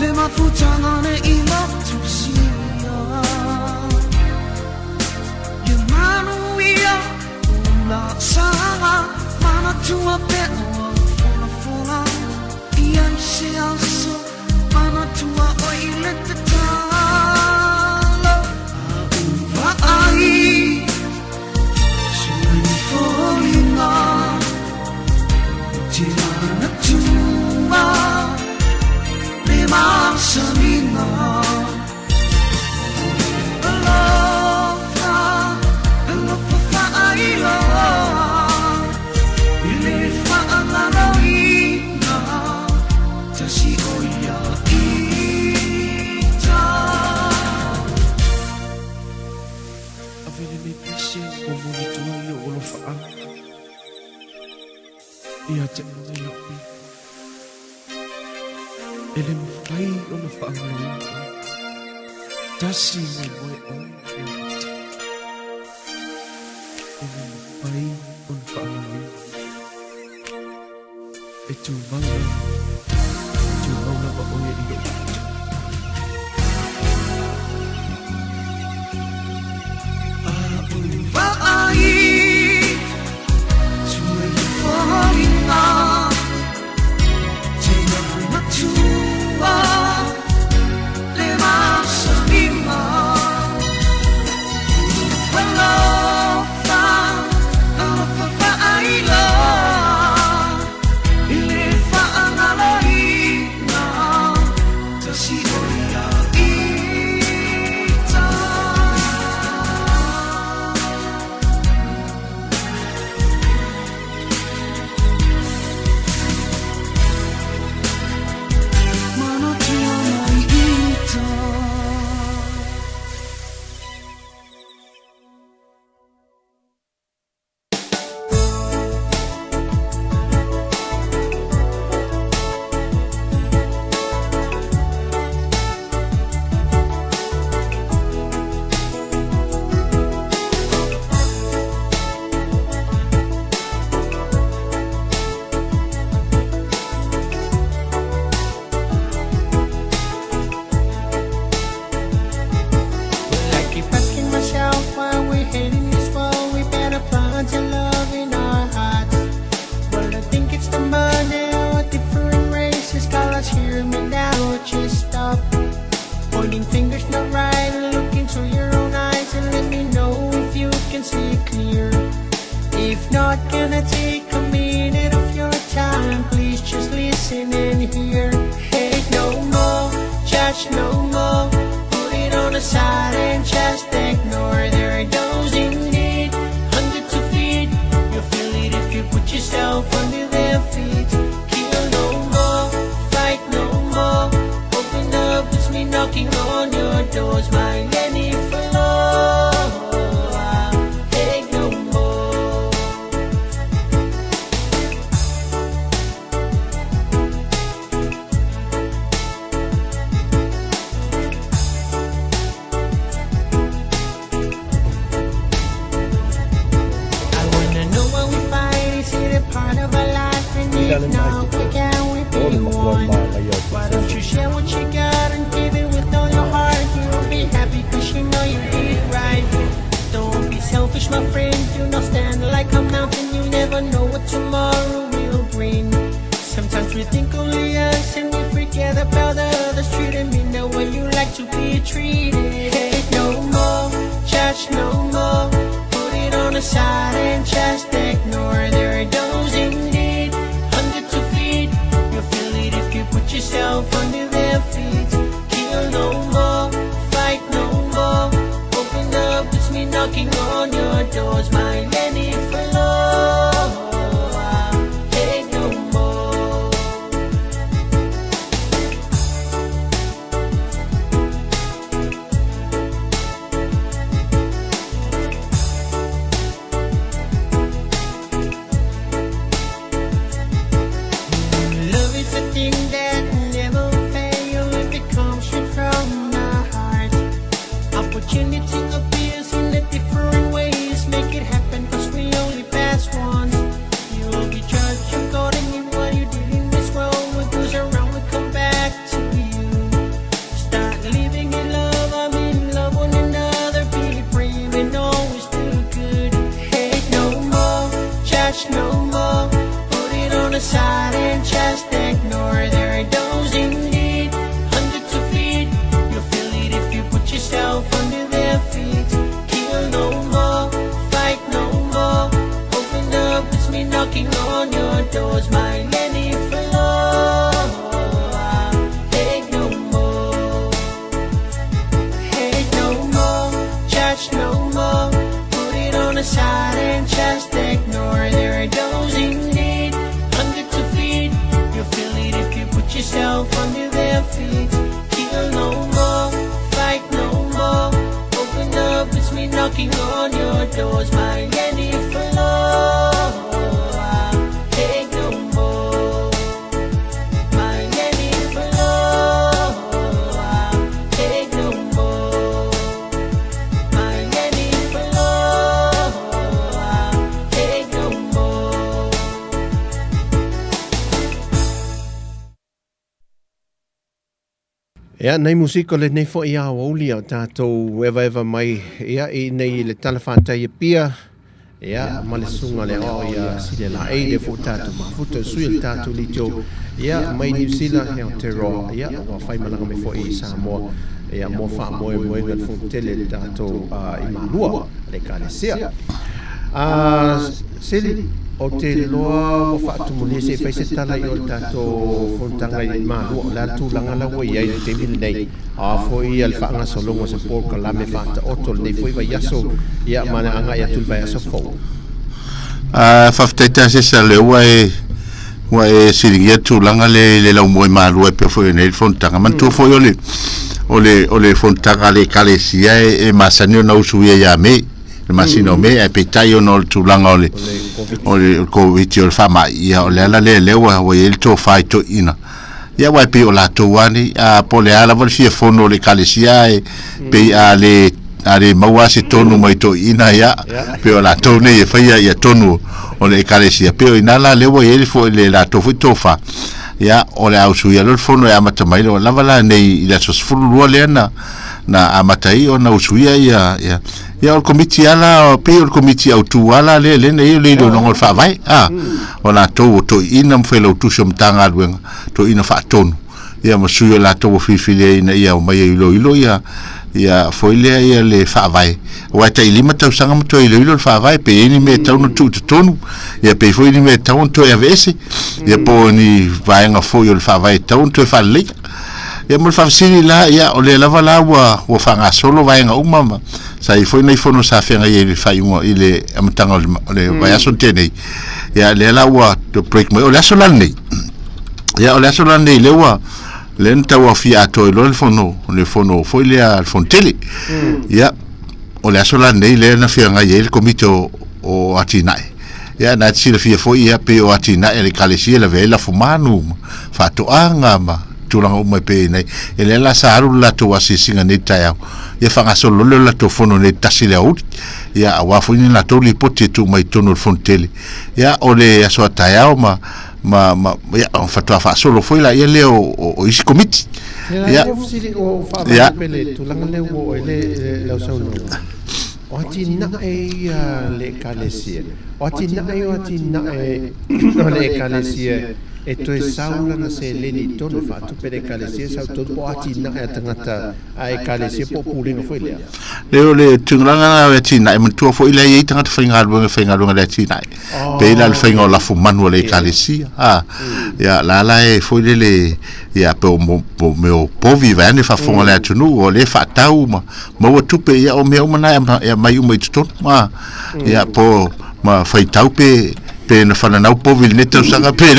내 부장 안에 이목조심이야 Emanuia una sana mana tua peoa fula Ian se alço mana tua oile te talo Uva ai Sui folinga Tirana tua Le marsamina Ia te mga yapi Ele mo fai o na whaangawi Tasi mo moe o Ele mo fai o na whaangawi E tu mauna ba oia i o Opportunity appears in the different ways, make it happen. side and just ignore their dozing need. Hundreds of feet, you'll feel it if you put yourself under their feet. Kill no more, fight no more. Open up, it's me knocking on your doors. My Lenny Floor. Take no more, hate no more, judge no more. Put it on the side and just ignore their dozing need. Hundreds of feet, you'll feel it if you put yourself under their feet. Kill no more, fight no more. Open up, it's me knocking on your doors. My Lenny Floor. Take no more, my Lenny Floor. Take no more, my Lenny Floor. Take no more. Ia, nei musiko le nei fo ia wauli au tātou eva mai ia i nei le talawhantai e pia ia ma le sunga le o ia sile la e le fo tātou mafuta sui le tātou li tō ia mai New Zealand hea te roa ia wa whai malanga me fo i Samoa ia mo wha moe ngal fo tele le tātou i malua le ka le sea sili o te loa o whaatumuni se whai se tala i o tātou whontanga i malua o la tūlanga lawa i ai te mili nei a fo i al whaanga solonga se Paul Kalame whaata otol nei fo i vai aso ia mana anga i atul vai aso fau whaftaita se sa le ua e siringia tūlanga le lau moe malua e pia fo i nei whontanga mantua fo i o le whontanga le kalesia e masani o nausuia ia mei le masino me e petai o no tulanga o le COVID o le fama ia o le ala le wa o il to fai to ina ia wa pe o la to wani a pole ala vol fie fono le kalesia e pe ale maua se tonu mai to ina ia pe o la to ne e fai ia tonu o le kalesia pe o ina la le wa il fo le la to to fa ia o le au suia lo fono e amata mai lo lava la nei ila sos fulu le na amatai o na usuia ia o komiti ala o pe o komiti au tu ala le nei le no ngol fa vai o na to ina mfelo tu som tanga luenga to ina fa tonu ia mo suio la to fifile ina ia o mai ilo ia foi le le fa vai o ta ilima tau sanga mo to ilo fa vai pe ini me tau no tu tonu ia pe foi ni me tau to ia vese ia po ni vai nga foi o fa vai tau to fa le ia mo fa sini la ia o le lava la wa fanga solo vai nga umama sai foi nei fono sa fenga ia fai un ile amtanga le vai aso tene ia le la wa to break mo o la sola nei ia o la sola nei le wa lenta wa fia to le fono foi le al fonteli ia o la sola nei le na fenga ia il komito o atinai ia na tsile fia foi ia pe o atinai le kalesia la vela fumanu fa to anga ma tulanga mai pe nei ele la saru la to asisinga nei taya ia fanga solo la to fono nei tasile out ia awa funi la to li poti tu mai tono fonteli ia ole aso taya ma ia fatwa fa solo foi la ia le o isi committee ia ia pele tulanga le o ele la solo o tina e le kalesia o tina e le kalesia e to e saula na se leni tono fa tu pere kalesia sa to po atina e tangata ai kalesia po pulino foi le tungranga e tina e mtu foi le e tangata fainga lunga le tina pe la fainga la fu manu le kalesia ya la e foi le ya pe o meu povi vai ne fa fonga le tunu o le fa tau ma tu pe ya o meu mana ya mai uma tu ma ya po ma fai tau pe na fana na povi le tau sanga pe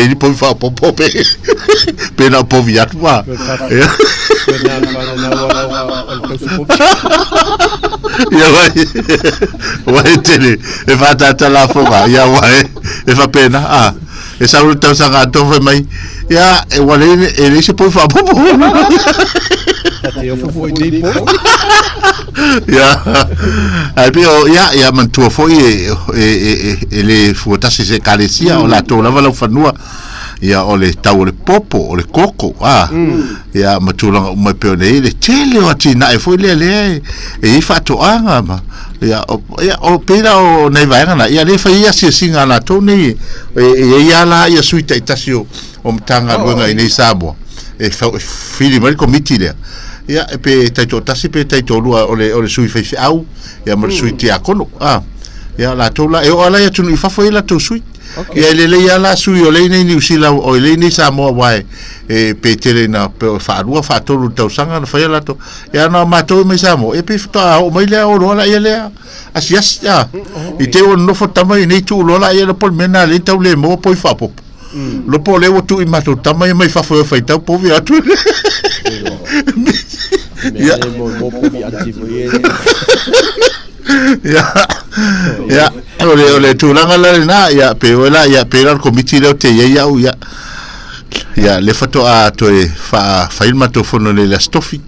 ni povi fa popo pe na povi atwa ya vai tele e fa tata la foga ya vai e fa pena e sa tau sanga to mai ya e wale e se povi fa popo eu fui de ya albio ya mantua foi ele futa se kalesia o la to lava la fanua ia o le tau le popo o le koko ia matulanga o mai pe nei le tele o tina e foi le e fatoanga ma ia o pera o nei vai ngana ia le fai ia singa na toni e ia la ia suita itasio o mtanga luenga nei sabo e fili mal committee le ia e pe taito tasi pe taito lua o le sui fai au ia mo sui ti akono ia la tola e o ala ia tunu fa foi la to sui ia le ia la sui o le nei New Zealand o le nei Samoa wai e pe tele na pe fa rua fa tolu tau sanga na fa la to ia na ma to me Samoa e pe fa o mai le o la ia le asias ia i te o no fo tamai nei tu lo la ia le pol mena le tau le mo poi fa po lo po le o tu i mato tamai mai fa foi fa tau po vi atu ia mo po vi atu ya ole tulanga la na ya pe la committee le te ya ya le foto a to fa ilma to fono le la stofi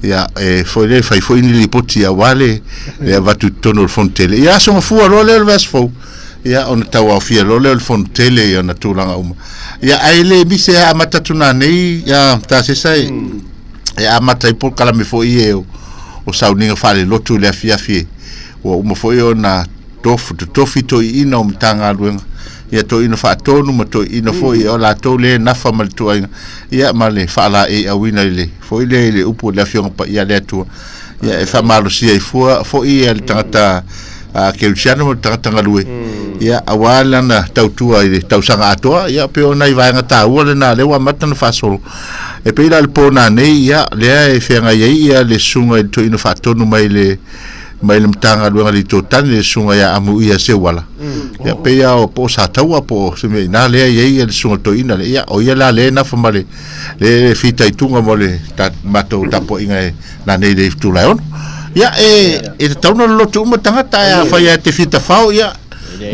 ya foi le foi ni li poti ya wale ya va tu tono fontele ya so fu lo le vesfo ya on tawa fia lo le fontele ya na tulanga ya ai le bi se amata tuna nei ya ta se sai ya amata i por kala me foi o sauninga fa le lotu le fia o mo foi ona tofi to ina o mtanga luenga ia to ina fa tonu mo to ina foi o la to le na fa mal to ia male fa la e awina le foi le upo la fiong pa ia le tu ia e fa malo si e fo ia le tata ke usiano mo tata ngalue ia awala na tautua i tau sanga atoa ia pe ona i vaenga ta ua na le wa mata na fa solo e pe la pona nei ia le e fenga ia le sunga to ina fa tonu mai le mtanga luenga li totan le sunga ya amu ia se wala ya pe ya o po sa taua po se me na le ia le sunga to ina le ia o ia la le na famale le fita itunga mole ta mato tapo inga na nei le tu laon ya e tauna lo tu matanga ta ya fa ya te fita fao ya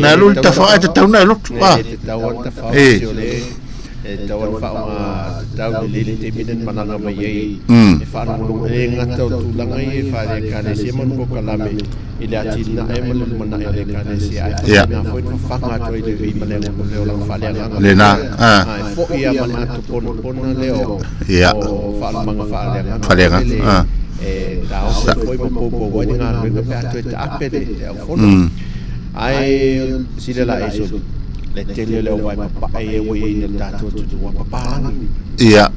na lu ta fa ta tauna lo tu tawon fa tau le te biden mananga mai e fa no e ngata tu langa e fa le kane se mon ko kalame ile atina e mo mana e kane se ai na foi fa nga to ile vi male mo le ola fa le na fo ia mana to pon leo fa manga fa le e da o foi mo po wo ni nga le pe ato e apede fo ai si le la eso le tele le vai pa e we ne tato tu wa pa ia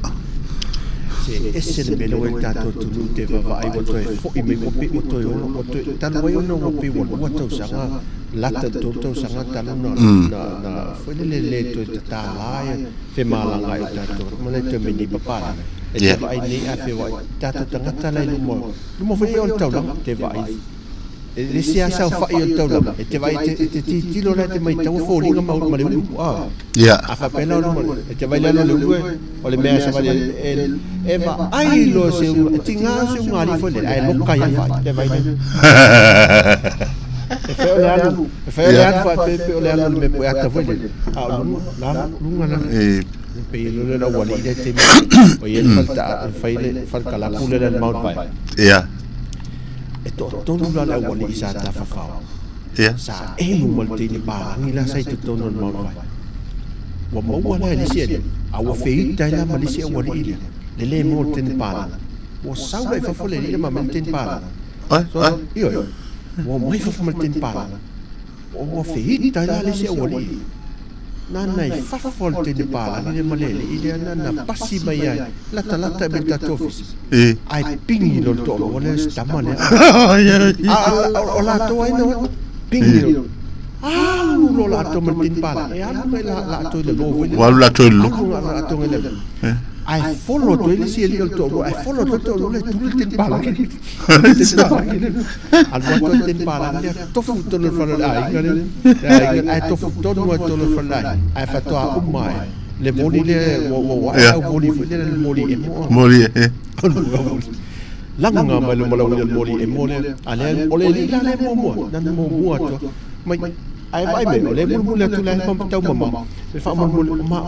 se esse le belo el tato tu te va vai wo to fo i me ko pe wo to o to tan wa no wo pe wo to sanga lata to sanga tan na fo le to ta la fe mala ngai tato mo le te me ni pa e te vai ni a fe wa tato tanga tala i mo fo i o to te vai e se asa fa i o tau e te vai te tilo la te mai tau fo linga ma le ia a fa pena no e te vai le le o le mea sa vai e va ai lo se tinga se un ali fo le ai lo kai fa te vai e fe le anu fa pe o le anu me po ata fo le a lunga na pe lo le wali de te o ye falta falta la kule le mount vai ia e to tonu la wali sa ta fa fa sa e mo malte ni ba ni la sai to tonu mo wa mo wala ni se a wa fe ta la mali se wali le mo ten pa wa sa wa fa fo le ni ma ten pa io wa mo fa ten pa wa fe ta la le se wali nana i fa fo ten pa ni ma le ile nana pasi mai la talata be ta office ai pingi lo to wala sta male o la to ai no pingi lo la to martin pala e la to le lo wala la to lo la to le ai follow to ile si il to ai follow to le tu tin pala al mo tin pala le to fu to le fa ai to fu to no to le fa ai fa to a mai le voli le voli le moli langa ma le moli e mole ale ole li la le mo nan mo to mai ai vai me le mo le tu la pom tau mama le fa mo ma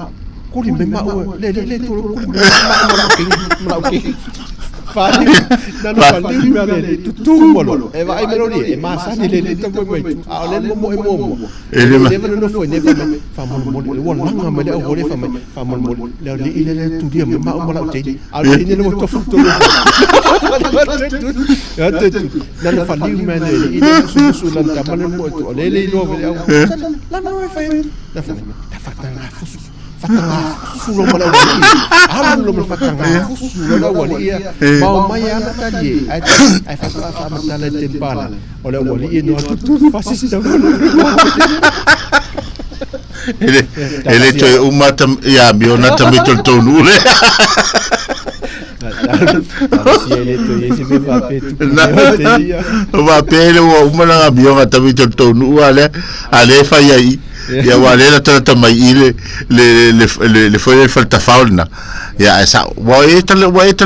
kuli me ma le tu kuli me ma ki Fali, nana fali mare tu molo. E vai melodi, e masani le tu mai. Ale mo. Ele ma. Never no foi never fa mo won manga mele o le fa mo le ile tu dia ma o la te. Ale ni le to futo. Ya te nana fali mare ile su lan ta mane mo to le no vele. La no fa. La fa. Ta fatanga fusu. Fatanga fulo mala wali. Halu lo fatanga fusu lo wali. Mau mai ana tadi. Ai fa matala tempala. Olha wali no tu fascista. Ele to umata ya biona tambe tonu le. Si ele to yesi me va pe tu. Va pele o umana biona tambe tonu ale fa yai. Ya wale la tata mai ile le foi falta fauna ya esa wa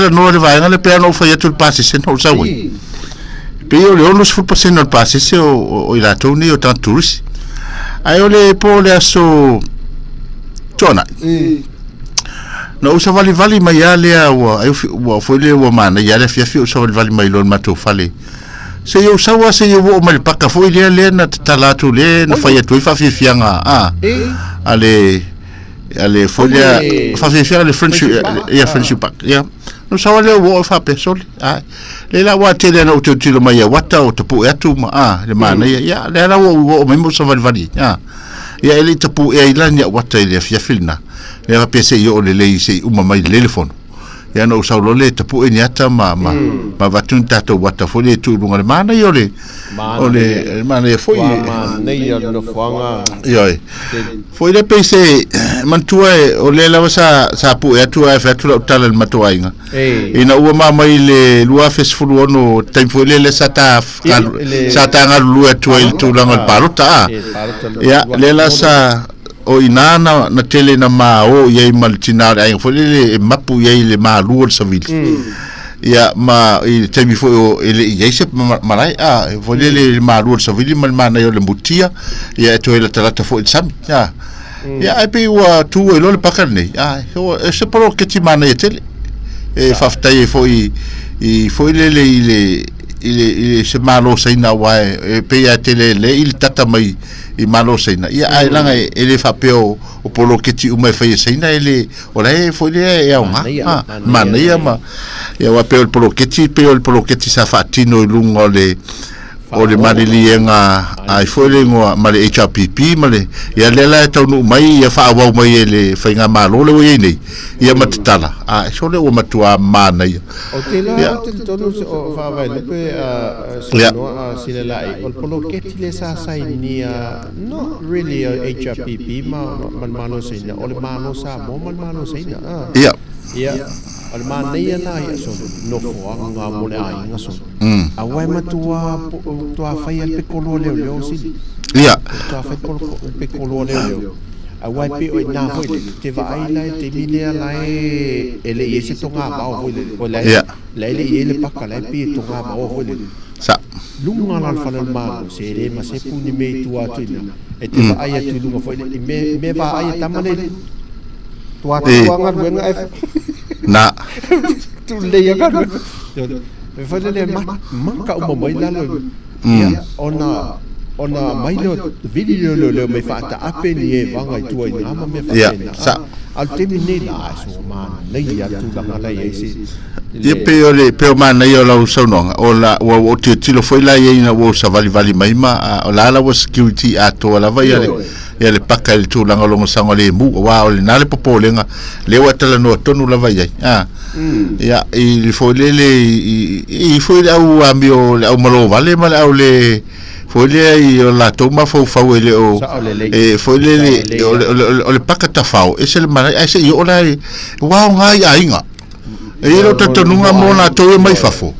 no le vai le piano foi tu passe sen o sa wi pero le onus fu passe no passe se o ila toni o tantus ai ole pole aso tona no usa vali mai ale wa foi le wa mana ya le fia usa vali mai lon mato fale se eu sawa se eu o mal paka foi le na talatu le na fai tu fa fianga ale folha fa fianga le friendship pack ya no sawa le o fa pesol le la wa tele na o tilo mai wa ta o tapu atu ma le mana ya le la o memo sa vali ya ele tapu e ila ni wa ta le fia filna le va pese yo le se uma mai telefono ya no usau le tapu ni ata ma vatun tato wata fole tu lunga le mana yole ole mana e foi ne yo no fanga yo foi le pese mantua o le la sa pu e tu e fa tu tala le matoainga ina ua mama ile lua festival ono time foi le sa ta nga lua tu il tu langa parota ya le la sa o inana na tele na o ye maltinare ai foi le mapu ye le malu sa vil ya ma i temi foi o ele ye se marai foi le malu sa vil mal mana yo le mutia ya to ele trata foi sam ya ai pe wa tu e lo le pakane e se pro che ti mana ye tele e faftai foi le se malo saina wa e pe ya tele le il tata mai i malo saina ia ai langa ele fa peo o polo ke ti uma fa saina ele ora e foi le e uma mana ia ma ia wa peo polo ke ti sa fatino lungo le marilienga ai foi le ngo male HRPP male ia lela tau no mai ia fa wa mai ele fa nga malo le we nei ia matala so le o matua mana ia o te la tonu o fa vai le pe no sile la o polo ke ti le sa sainia not really HRPP man malo saina o le malo sa mo man malo saina ia al mania na ia so no fo nga mo le ai nga so awai matua tua fai al pecolo leo si ia tua fai pecolo leo awai pe o na foi te vai la te mile la ele ese tonga ba o la ele ele paka la pe tonga ba o sa lunga la fa le ma se le ma se puni me tua tina e te vai tu lunga foi me va ai tamale tua nga wenga na tu le ya kan e fa le manka o mai la lo ya ona mai lo video lo me fa ta apeni e vanga tu ai na me fa sa al termine la so man le ya tu la la ya si ye pe mana yo la usonga o la o tilo foi la ye na o sa vali mai ma o la security ato la vai ya le paka le tu langa longo sanga le mu wa o le na le popolenga le wa tala no tonu la vai ya il foi le foi au ambio au malo vale mal au le foi le la toma fo ele o foi le o le paka tafao ese le mara ese yo la wa ngai ainga e lo tatonunga mona to mai fafo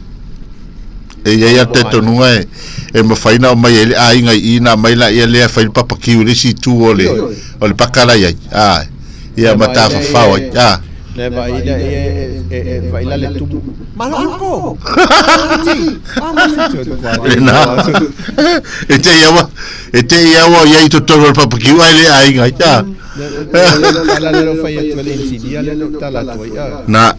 e ia tatonunga e ma faina mai ele ainga ina mai la ele fa il papa ki ule si tu ole pakala ia ia mata fafao le vai vai la le tu malanco e te ia ia to to el papa ki ele ainga la le fai tu le insidia le tala tu na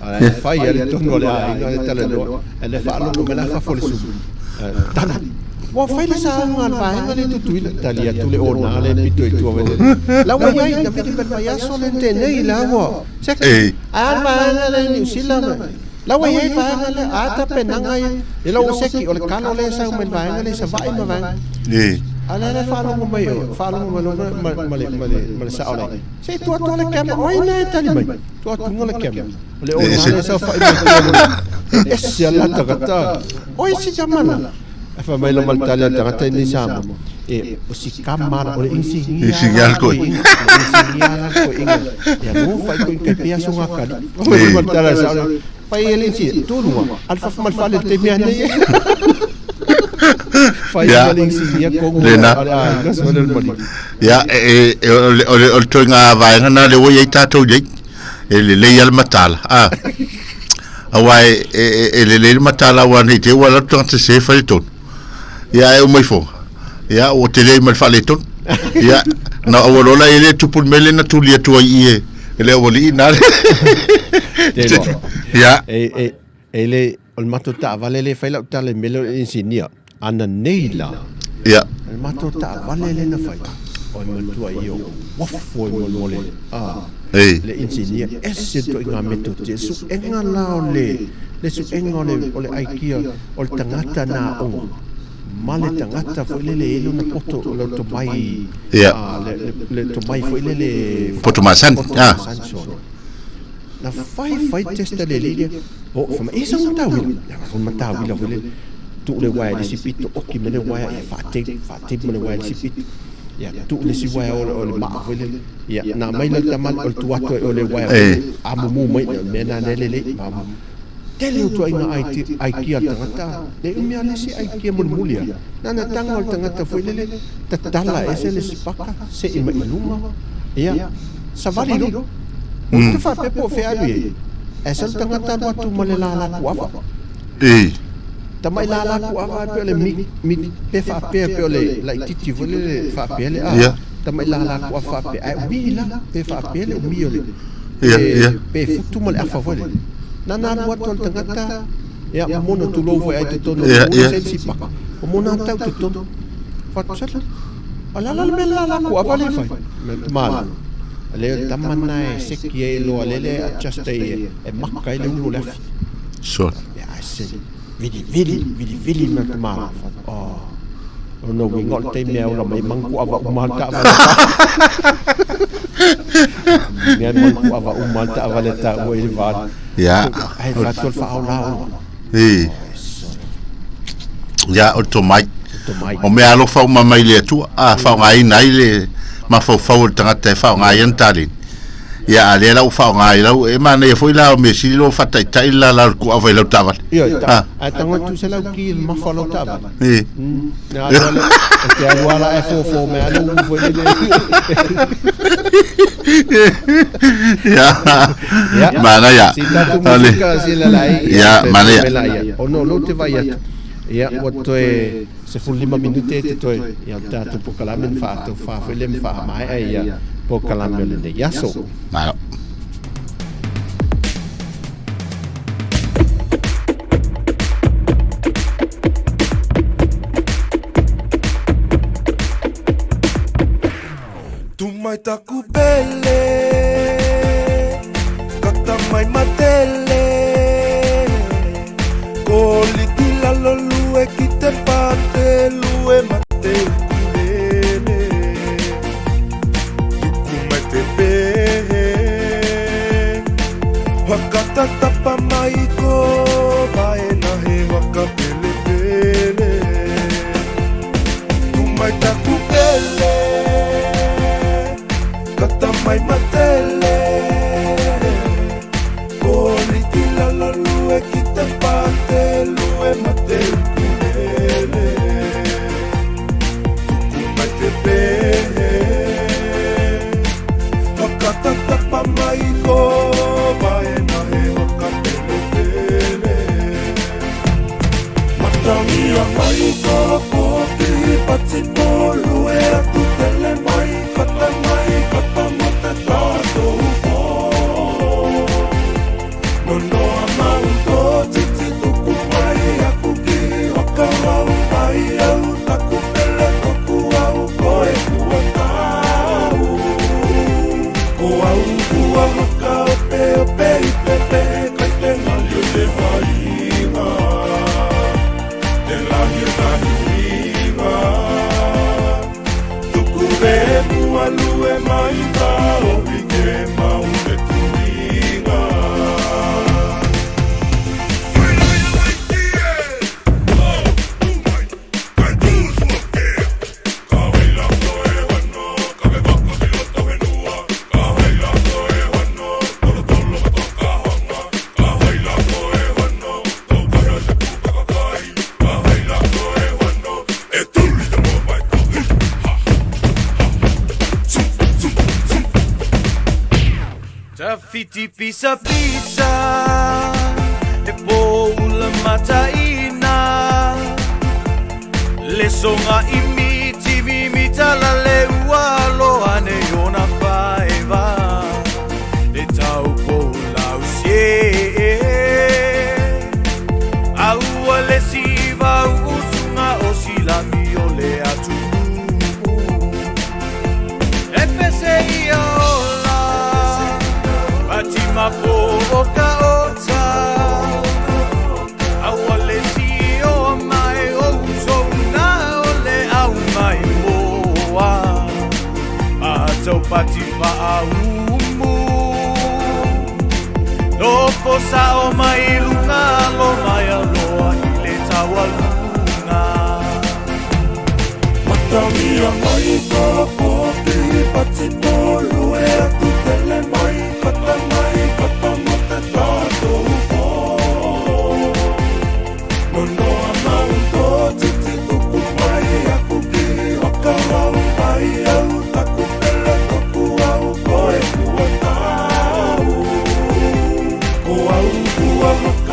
Ala fai ale tonu ale ainga le tala loa. Ele whaalongo me la whafole sumu. Tana. Wa fai le sa ngal vaenga le tutui le tali atu le ona le pito i tua vele. La wa iai na vidi bel vaiaso le tenei la wa. Seka. Aan vaenga le New Zealand. La wa iai vaenga le ata penanga ia. Ila o seki o le kalo le sa umen vaenga le sa vai ma vaenga. Ala le whaalongo mai o. Whaalongo male sa ole. Se tua le kema. Oi na tali mai. Tua tungo le kema. Le ona le sa whai mai. Esi ala takata. Oi si jamana. Fa mai lo maltale tangata ni sama o si kamara o insignal ko inga ya no fai ko ke pia so ngakali o maltale sa fai ele si tudo alfa mal fale te mi ane fai ele insignia ko ya o to nga vai na le wo yita to je ele le yal matala awai ele matala wan ite wala to se fai to ya o mai fo ya o tele mal faleton ya na awolola ele tupul mele na tulia tua ie ele woli na ya ele o matota vale le faila tale melo insinia ana neila ya el matota vale le na fai o matua io wafo mole le insinia esse to nga metote su enga la le su enga ole aikia o tangata na o male tangata foi le na poto le to mai le to mai foi le poto masan na fai testa le lidia o fama isa matawi ya fama matawi la foi tu le wai le sipito o ki me le wai fate me le wai le sipito ya tu le si wai o le ma foi le ya na mai le tamal o tuato o le wai amu mai me na le tele tu ai kia tangata le mea le si ai kia mulia nana tanga o tangata foi le tatala ese le sipaka se ima ilunga ia savali no te fa pepo fe abi ese tangata watu male la kuafa tamai la kuafa pe le mi pe fa pe le la titi vole fa pe le tamai la kuafa pe ai bila pe fa pe le mi ole pe futu male afa vole nana watu tangata ya mono tu lo foi ai tu no sensi pa o mona ta tu to fatsala ala la mela la ko avale fai mal le tamana se ki lo le adjuste e makka ile ulo la so ya se vidi mal oh no we ngol te meo la mai mangku ava umal ta ava ngan mangku ava umal ta ava ta o il va ya ai fatul fa au la ya o to mai o me alo fa uma mai le tu fa ngai nai le ma fa tanga te fa ngai entalin ya ale la fa ngai la e ma ne foi la me si lo fa tai la ku ava lo tava a tango tu se la ki ma fa lo tava na ale te wala e fo me alo foi le ya mana ya ale ya mana ya o no lo te vai ya wato se fu 5 minute te to ya ta tu po kala men fa to fa foi le fa mai ai ya po kala men le ya so ma mai taku pele kata mai matele koliti la lo lue ki te pate lue mate kulele tuku mai te pe wakata tapa mai ko bae na he waka pele pele tu mai taku pele kata mai matele koliti la la lue ki te pate lue mate kulele tuku mai te pe wakata tapa mai ko bae na he waka pele pele matangia mai ko poti pati po lue atu tele mai kata mai kata mate tato Iti pisa-pisa e poula mataina le songa imiti mimita la leua loane ona faeva e tau poula usie aua le siva usunga o silami o le atu e pese iola Fatima poka ota awale si o mai o zona ole au mai moa a tau Fatima aumu no posa o mai lunga lo mai aloa i le tawaluna Matamia mai ko poki Fatima lue aku tele mai kata mote tato po Mono amau to titi tuku mai aku ki Waka wau mai au taku pele toku au koe kua tau Ko au kua maka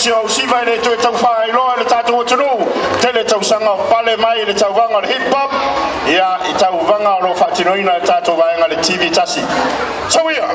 sio usiva le tu tau whae loa le tātou tunu te le tau sanga o pale mai le tau vanga le hip hop ia i tau vanga o lo whatinoina le tātou vaenga le TV tasi so ia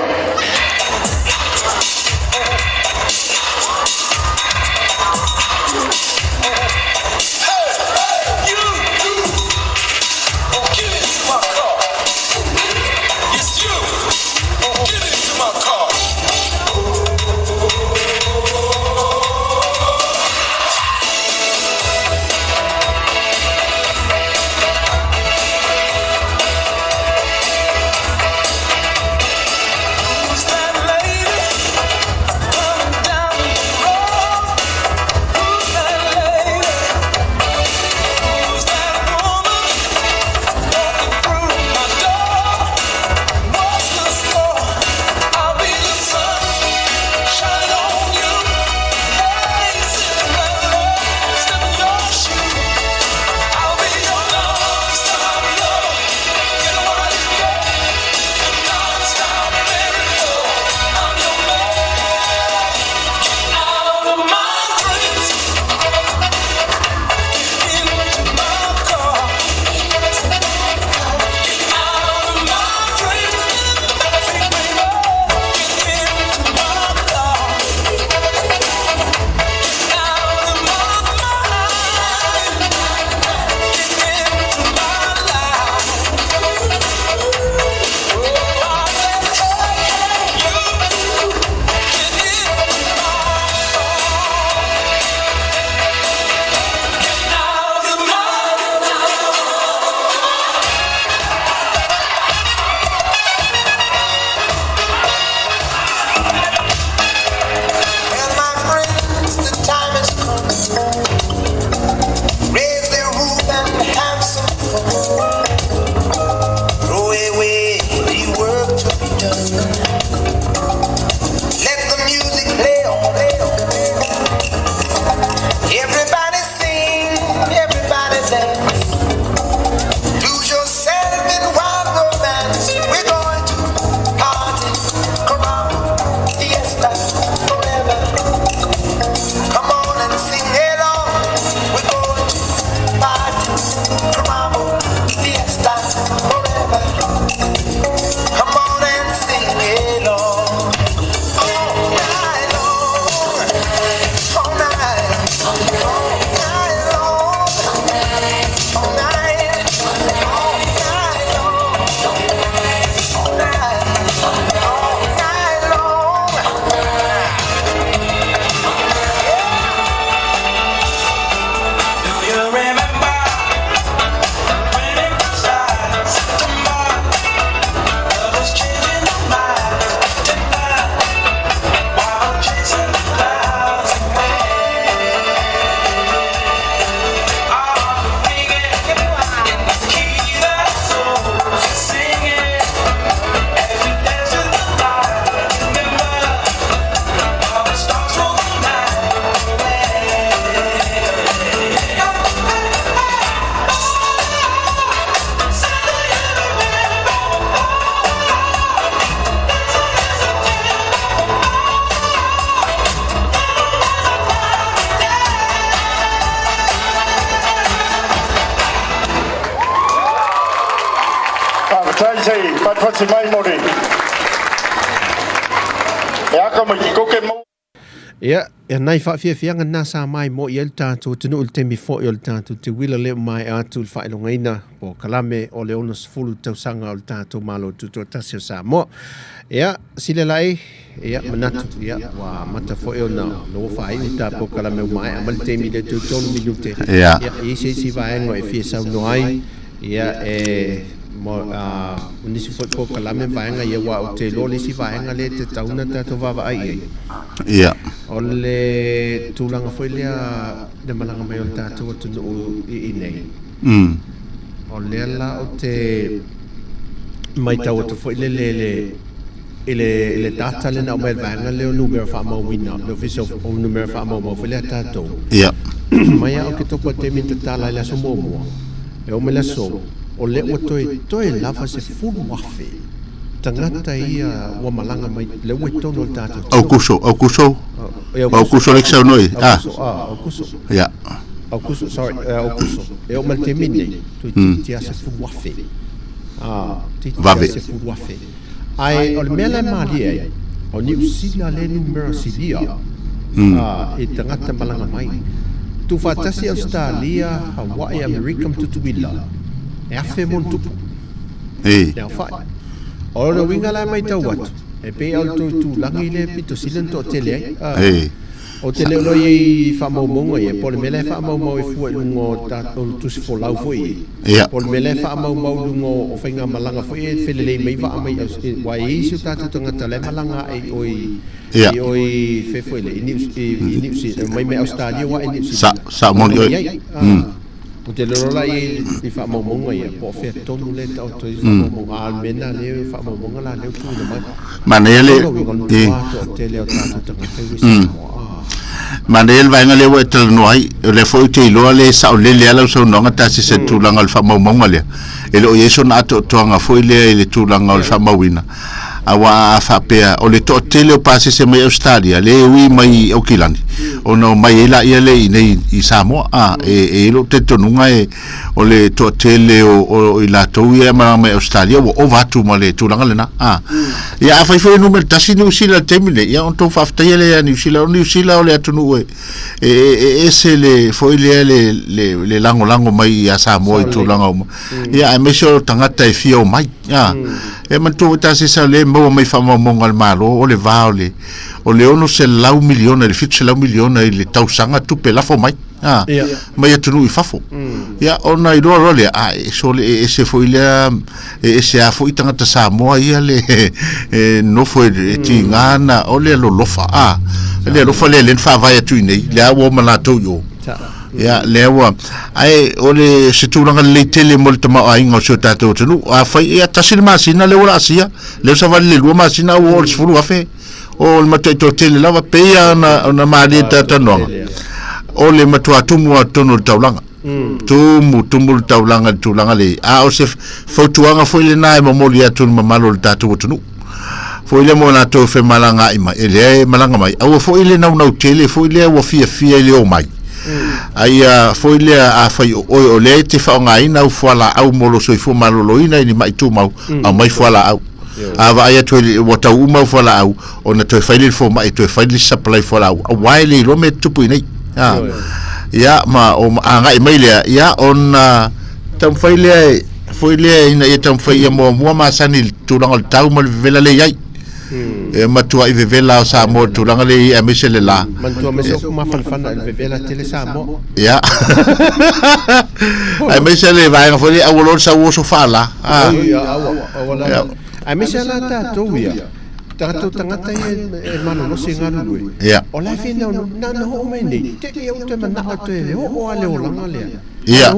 sei patwatsi mai mori ya ka mo ko ke mo ia nai fa'afiafiaga nasa mai mo i le tatou tunuu le temi fo'i o le tatou te uila lea mai atu le fa'ailogaina po kalame o le 10 tausaga o le tatou malo tutuatasi o Samoa ia silelai ia manatu ia ua mata fo'i ona lo fa'ai'i tapo kalame mai ma le temi le tutonu minute ia isi vaega e fia sauno ai ia mo nisi foi po kalame vaenga ia wa o te lo nisi vaenga le te tauna tatou vavaai ia o le tulanga foi lea le malanga mai o le tatou atunu i nei o le la o te mai tau atu foi le data le na o mai vaenga le o numero fa mawina le official o numero fa mawa foi le tatou ia mai o ke toko te minta tala le aso momoa e o me le so o le o toe lava se fulu wafe tangata ia ua malanga mai le ua tono le tatou au kuso O kuso lek sa noi. O kuso. Ya. O kuso, sorry, o kuso. E o maltemine, tu tia se fu wafe. Vave. Se fu wafe. Ai, o le mele malia, o ni usila le numero silia. E tangata malanga mai. Tu fatasi Australia, Hawaii, America, tutuila. E afe mon tupu. E. Nea fai. O le winga la mai tau watu. E pe au tu langi le pito silen to tele ai. E. O te leo noi e whamaumonga e pole mele whamaumau e fua lungo o tusi fo lau fui Ia. pole mele whamaumau lungo o whainga malanga fui e whelelei mei wa amai wa e isu tātou tangata le malanga e oi Ia. e oi whewhele i niusi mai me Australia wa e niusi Sa moni oi. o te leo la i whamaumonga e po whea tonu le tau toi whamaumonga almena le whamaumonga la leo tūna mai Mana ele. E. o te leo tātou tangata i Samoa Mana ele vai ngale wa tel noi le foi te lo le sa le le ala so no ngata se tu langa fa mo mo ngale ele o yeso na to nga foi le tu langa fa mawina awa fa pe o le to tele o pase se mai Australia le wi mai o kilani o no mai ela ia le nei I Samoa e lo te tonunga e o le to tele o I la to ia mai Australia o va tu mo le tu langa le na ia fa foi no mer tasi New Zealand temile ia on to fa tele New Zealand o le atunu e se le foi le lango mai ia Samoa I tu langa ia me so tangata e fio mai e man tu ta se sa le mo mai fa mo ngal malo o le va o le ono se lau miliona le fit se lau miliona I le tau sanga tu pe la fo mai mai atunu I fafo ia ona I ro le so le se foi le se a foi tanga ta Samoa ia le no foi ti ngana o le lo lofa le lofa le fa vai tu nei le a wo mala to yo ia lewa ai ole se tulanga le tele molto ma ai ngo so tato tunu a fai ia tasil masina le ora sia le sa vale le masina o sfuru afe o le mato tele lava peia na mali tata no o le mato atumu atono taulanga tumu taulanga tulanga le o se fotuanga foi le nai mo moli atun mamalo tato tunu foi le mona to fe malanga ima ele malanga mai o foi le na tele foi le o fia le o mai ai foi le a fai o le te fa nga ina u fala au molo so fu malolo ina ni mai tu mau a mai fala au ava ai to wata u mau fala au ona to fai le fo mai to fai le supply fala au wai le ro me tupu nei ya ma o anga mai le ya ona tam fai le foi le ina tam fai mo ma sanil tu lang tau mal vela le yai e matua I vevela sa mo tu langa le e mesele la mantua meso kuma falfana vevela tele sa mo ya e mesele vai nga foi a wolor sa wo so fala a mesele ta to ya tato tangata e mano no singa lu ya o la fina na ho mai ni te e o te mana o te o ale o langa le ya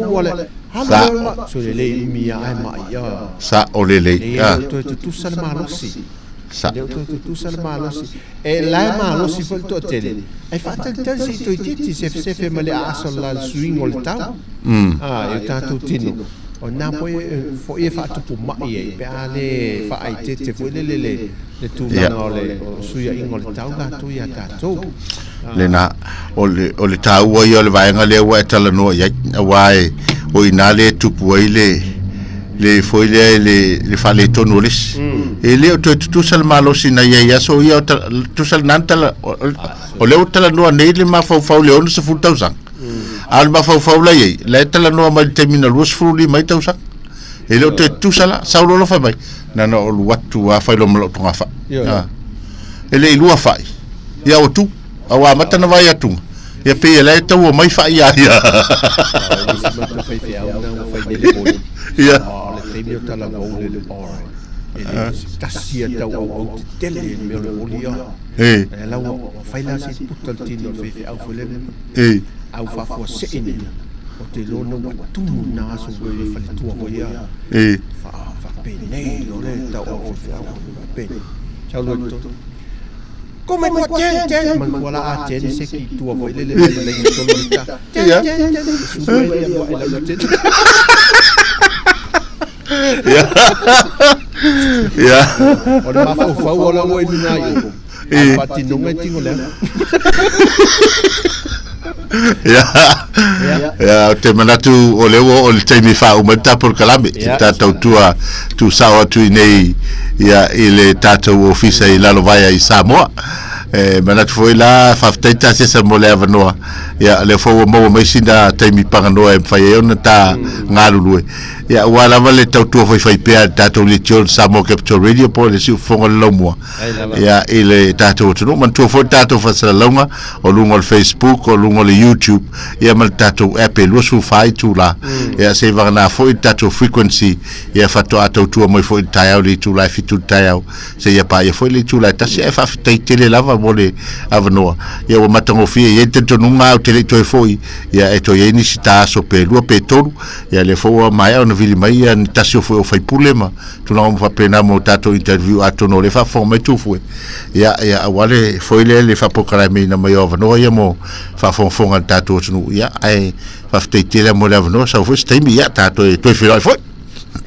sa so le mi ai mai ya sa o le ya tu sal malo si sa tu sal malo si e la malo si fo to tele ai fatta tel si to titi se fe male a sol la swing ol tau e tato tino o na poi fo e fatto pu mai e pe ale fa ai te fo le tu na le suia ingol tau ga tu ya tato le na o le tau o le vai nga le wa tala no ya wai o ina le tupu ai le foi le fa le tono lis e le tu sal malo sina ya so ya tu sal nantala o le tala no nei le ma fa le on se fu tau sang al ma fa la ye le tala no ma terminal was fu li mai tau sang e le tu sala sa lo fa mai na no watu wa fa lo mo to fa e le lu fa ya o tu awa mata na vai atu ya pe le tau mai fa ya ya Temi o tala vole le ora. E tasia tau au te tele me le volia. E la fai la si putal tino fe au fole. Au fa fo se ine. O te lona wa tu na so we fa le tua voia. Fa pe nei lo le tau au fe au pe. Ciao lo to. Come qua gente? Man qua la gente se chi tua voi le to Ya. O le mafau o la ngoi luna yo. Eh. Pati nunga tingo le. Ya, te manatu o lewo o le taimi fa o mata por kalame. Ya. Tātou tua tu sawa tu nei ia i le tātou ofisa i lalo vai i Samoa. Manatu foi la faftaita se sa mo le avanoa. Ya le fo mo mai sina taimi panganoa e fai ona ta ngalulue. Ya wala vale tautua foi fai pea tātou le tio Samoa Capital Radio po le siu fonga le laumua. Ya i le tātou tunu man tu foi tātou fasala launga o lungo le Facebook o lungo le YouTube ya mal tātou app e lusu fai tu la. Ya se vana foi tātou frequency ya fato atou tua moi foi taiau le tu la fitu taiau se ya pa ya foi le tu la tasi e fa tele lava mole avanoa ya o matango fie ye te tonu nga o tele toi foi ya e to ye ni sita so pe lua pe tolu ya le fo mai o vili mai ya ni tasi o foi o fai pulema tu na fa pena mo tato interview ato no le fa forma tu foi ya wale foi le fa pokala me na mai avanoa ya mo fa fonga tato tunu ya ai fa tele mo le avanoa sa foi stemi ya tato e toi foi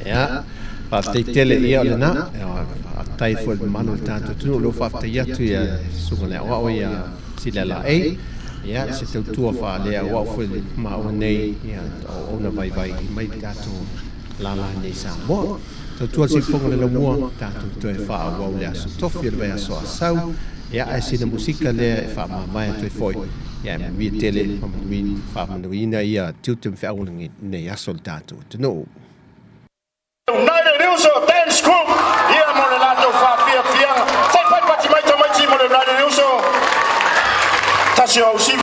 Ya. Pati tele ia le na. Tai foi manu tanto tu lo fa te tu ya sungole wa ya silela e ya se te tua fa le wa foi ma o nei ya ona vai mai tato la nei sa mo to tua si fonga le mo tato to e fa wa le aso to fir vai so sau ya ai si de musica le fa ma mai to foi ya mi tele mi fa ma no ia tu te fa o nei aso tato no United News Dance Group. Ia mo le lato fa fia. Sai pai pati mai tamai ti mo le United News. Tasio si